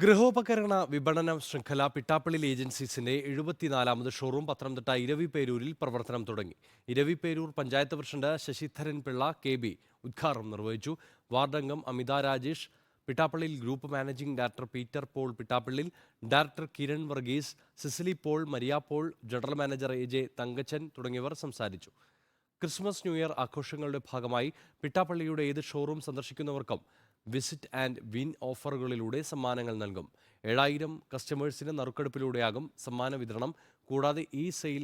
ഗൃഹോപകരണ വിപണന ശൃംഖല പിട്ടാപ്പള്ളി ഏജൻസീസിന്റെ 74ാമത് ഷോറൂം പത്തനംതിട്ട ഇരവിപേരൂരിൽ പ്രവർത്തനം തുടങ്ങി. Eraviperoor panchayat president Sasidharan Pillai K B. ഉദ്ഘാടനം നിർവഹിച്ചു. വാർഡംഗം അമിത രാജേഷ്, പിട്ടാപ്പള്ളിയിൽ group managing director Peter Paul പിട്ടാപ്പള്ളിയിൽ, director Kiran Varghese, Cicily Paul, Maria Paul, general manager A J. Thankachan തുടങ്ങിയവർ സംസാരിച്ചു. ക്രിസ്മസ് ന്യൂ ഇയർ ആഘോഷങ്ങളുടെ ഭാഗമായി പിട്ടാപ്പള്ളിയുടെ ഏത് ഷോറൂം സന്ദർശിക്കുന്നവർക്കും വിസിറ്റ് ആൻഡ് വിൻ ഓഫറുകളിലൂടെ സമ്മാനങ്ങൾ നൽകും. 7000 കസ്റ്റമേഴ്സിന് നറുക്കെടുപ്പിലൂടെയാകും സമ്മാന വിതരണം. കൂടാതെ ഈ സെയിൽ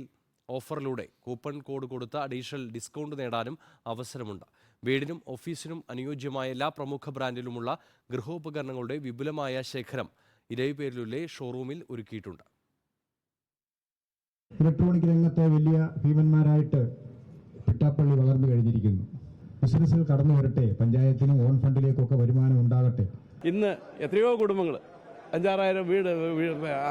ഓഫറിലൂടെ കൂപ്പൺ കോഡ് കൊടുത്ത് അഡീഷണൽ ഡിസ്കൗണ്ട് നേടാനും അവസരമുണ്ട്. വീടിനും ഓഫീസിനും അനുയോജ്യമായ എല്ലാ പ്രമുഖ ബ്രാൻഡിലുമുള്ള ഗൃഹോപകരണങ്ങളുടെ വിപുലമായ ശേഖരം ഇരവിപേരൂരിലെ ഷോറൂമിൽ ഒരുക്കിയിട്ടുണ്ട്. ഇലക്ട്രോണിക് രംഗത്തെ വലിയ ഭീമന്മാരായിട്ട് പിട്ടാപ്പള്ളി വളർന്നു കഴിഞ്ഞിരിക്കുന്നു. ബിസിനസ്സിൽ കടന്നു വരട്ടെ, പഞ്ചായത്തിനും ഓൺ ഫണ്ടിലേക്കൊക്കെ വരുമാനം ഉണ്ടാകട്ടെ. ഇന്ന് എത്രയോ കുടുംബങ്ങൾ 5,000-6,000 വീട്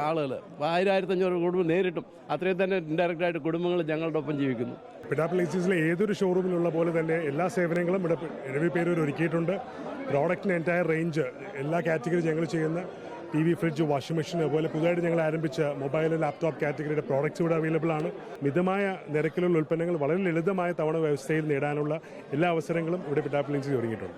ആളുകൾ 1,000-1,500 കുടുംബം നേരിട്ടും അത്രയും തന്നെ ഇൻഡയറക്റ്റായിട്ട് കുടുംബങ്ങൾ ഞങ്ങളുടെ ഒപ്പം ജീവിക്കുന്നു. പിട്ടാപ്പള്ളി ഏജൻസീസിലെ ഏതൊരു ഷോറൂമിലുള്ള പോലെ തന്നെ എല്ലാ സേവനങ്ങളും ഇവിടെ ഇരവിപേരൂർ ഒരുക്കിയിട്ടുണ്ട്. പ്രോഡക്റ്റിന് എൻറ്റയർ റേഞ്ച് എല്ലാ കാറ്റഗറി ഞങ്ങൾ ചെയ്യുന്ന TV, ഫ്രിഡ്ജ്, വാഷിംഗ് മെഷീൻ, അതുപോലെ പുതുതായിട്ട് ഞങ്ങൾ ആരംഭിച്ച മൊബൈൽ, ലാപ്ടോപ്പ് കാറ്റഗറിയുടെ പ്രോഡക്റ്റ്സ് ഇവിടെ അവൈലബിൾ ആണ്. മിതമായ നിരക്കിലുള്ള ഉൽപ്പന്നങ്ങൾ വളരെ ലളിതമായ തവണ വ്യവസ്ഥയിൽ നേടാനുള്ള എല്ലാ അവസരങ്ങളും ഇവിടെ പിട്ടാപ്പള്ളി ഏജൻസി ഒരുങ്ങിയിട്ടുണ്ട്.